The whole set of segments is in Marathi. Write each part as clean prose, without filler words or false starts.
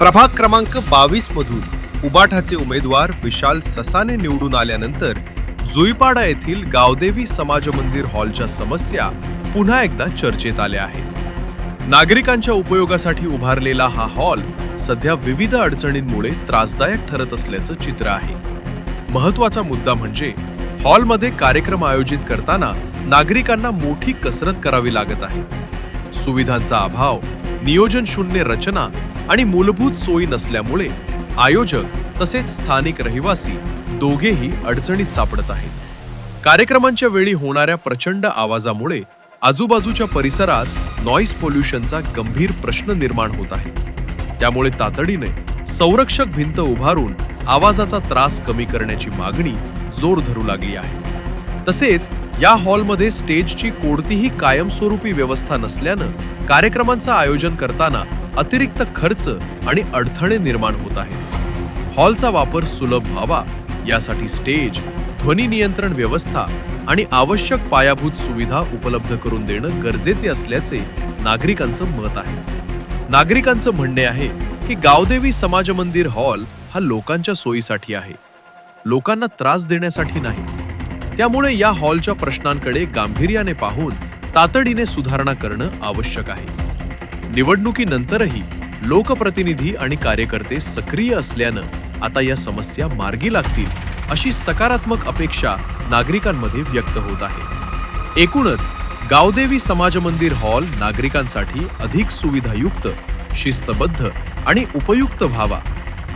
प्रभाग क्रमांक 22 मधून उबाठाचे उमेदवार विशाल ससाने निवडून आल्यानंतर जुईपाडा येथील गावदेवी समाज मंदिर हॉलच्या समस्या पुन्हा एकदा चर्चेत आल्या आहेत। नागरिकांच्या उपयोगासाठी उभारलेला हा हॉल सध्या विविध अडचणींमुळे त्रासदायक ठरत असल्याचं चित्र आहे। महत्त्वाचा मुद्दा म्हणजे हॉलमध्ये कार्यक्रम आयोजित करताना नागरिकांना मोठी कसरत करावी लागत आहे। सुविधांचा अभाव, नियोजन शून्य रचना आणि मूलभूत सोयी नसल्यामुळे आयोजक तसेच स्थानिक रहिवासी दोघेही अडचणीत सापडत आहेत। कार्यक्रमांच्या वेळी होणाऱ्या प्रचंड आवाजामुळे आजूबाजूच्या परिसरात नॉईज पोल्युशनचा गंभीर प्रश्न निर्माण होत आहे। त्यामुळे तातडीने संरक्षक भिंत उभारून आवाजाचा त्रास कमी करण्याची मागणी जोर धरू लागली आहे। तसेच या हॉलमध्ये स्टेजची कोणतीही कायमस्वरूपी व्यवस्था नसल्यानं कार्यक्रमांचं आयोजन करताना अतिरिक्त खर्च आणि अडथळे निर्माण होत आहेत। हॉलचा वापर सुलभ व्हावा यासाठी स्टेज, ध्वनी नियंत्रण व्यवस्था आणि आवश्यक पायाभूत सुविधा उपलब्ध करून देणं गरजेचे असल्याचे नागरिकांचं मत आहे। नागरिकांचं म्हणणे आहे की गावदेवी समाज मंदिर हॉल हा लोकांच्या सोयीसाठी आहे, लोकांना त्रास देण्यासाठी नाही। त्यामुळे या हॉलच्या प्रश्नांकडे गांभीर्याने पाहून तातडीने सुधारणा करणं आवश्यक आहे। निवडणुकीनंतरही लोकप्रतिनिधी आणि कार्यकर्ते सक्रिय असल्यानं आता या समस्या मार्गी लागतील अशी सकारात्मक अपेक्षा नागरिकांमध्ये व्यक्त होत आहे। एकूणच गावदेवी समाज मंदिर हॉल नागरिकांसाठी अधिक सुविधायुक्त, शिस्तबद्ध आणि उपयुक्त व्हावा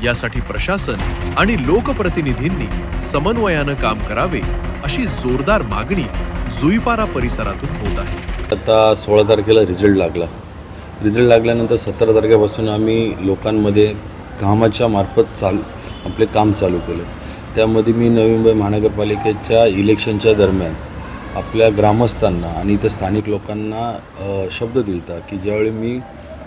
यासाठी प्रशासन आणि लोकप्रतिनिधींनी समन्वयानं काम करावे अशी जोरदार मागणी जुईपारा परिसरातून होत आहे। आता 16 तारखेला रिझल्ट लागल्यानंतर 17 तारखेपासून आम्ही लोकांमध्ये कामाच्या मार्फत आपले काम चालू केले। त्यामध्ये मी नवी मुंबई महानगरपालिकेच्या इलेक्शनच्या दरम्यान आपल्या ग्रामस्थांना आणि इथं स्थानिक लोकांना शब्द दिलता की ज्यावेळी मी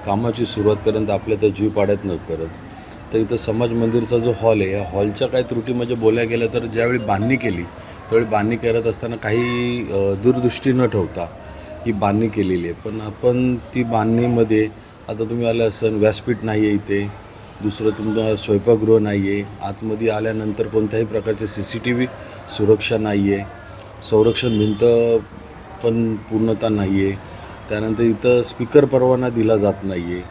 कामाची सुरुवात करेन तर आपल्या त्या जुईपाड्यात न करत। तर इथं समाज मंदिरचा जो हॉल आहे, या हॉलच्या काही त्रुटी म्हणजे बोलायला गेलं तर ज्यावेळी बांधणी केली त्यावेळी बांधणी करत असताना काही दूरदृष्टी न ठेवता ही बांधणी केलेली आहे। पण आपण ती बांधणीमध्ये आता तुम्ही आलं असेल, व्यासपीठ नाही आहे इथे, दुसरं तुमचं स्वयंपाकगृह नाही आहे, आतमध्ये आल्यानंतर कोणत्याही प्रकारचे CCTV सुरक्षा नाही आहे, संरक्षण भिंत पण पूर्णतः नाही आहे, त्यानंतर इथं स्पीकर परवाना दिला जात नाही आहे।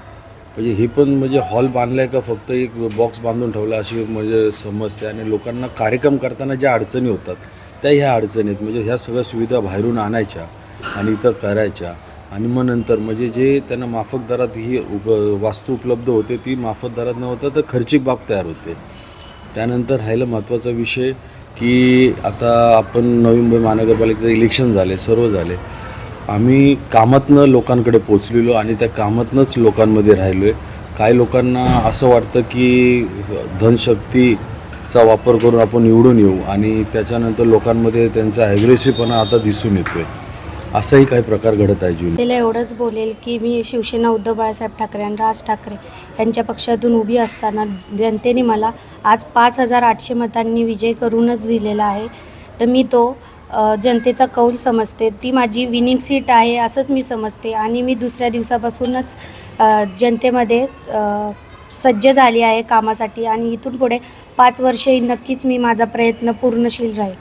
म्हणजे हे पण म्हणजे हॉल बांधला आहे का फक्त एक बॉक्स बांधून ठेवला अशी म्हणजे समस्या। आणि लोकांना कार्यक्रम करताना ज्या अडचणी होतात त्या ह्या अडचणी आहेत। म्हणजे ह्या सगळ्या सुविधा बाहेरून आणायच्या आणि इथं करायच्या आणि मग नंतर म्हणजे जे त्यांना माफक दरात ही वास्तू उपलब्ध होते ती माफक दरात न होता तर खर्चिक बाब तयार होते। त्यानंतर राहिलं महत्त्वाचा विषय की आता आपण नवी मुंबई महानगरपालिकेचं इलेक्शन झाले, सर्व झाले, आम्ही कामातनं लोकांकडे पोचलेलो आणि त्या कामातनंच लोकांमध्ये राहिलो आहे। काही लोकांना असं वाटतं की धनशक्तीचा वापर करून आपण निवडून येऊ आणि त्याच्यानंतर लोकांमध्ये त्यांचा ॲग्रेसिव्हपणा आता दिसून येतो आहे, असाही काही प्रकार घडत आहे। त्याला एवढंच बोलेल की मी शिवसेना उद्धव बाळासाहेब ठाकरे आणि राज ठाकरे यांच्या पक्षातून उभी असताना जनतेने मला आज 5,800 मतांनी विजय करूनच दिलेला आहे। तर मी तो जनतेचा कौल समजते, ती माझी विनिंग सीट आहे असंच मी समजते आणि मी दुसऱ्या दिवसापासूनच जनतेमध्ये सज्ज झाली आहे कामासाठी आणि इथून पुढे 5 वर्षे नक्कीच मी माझा प्रयत्न पूर्णशील राहील।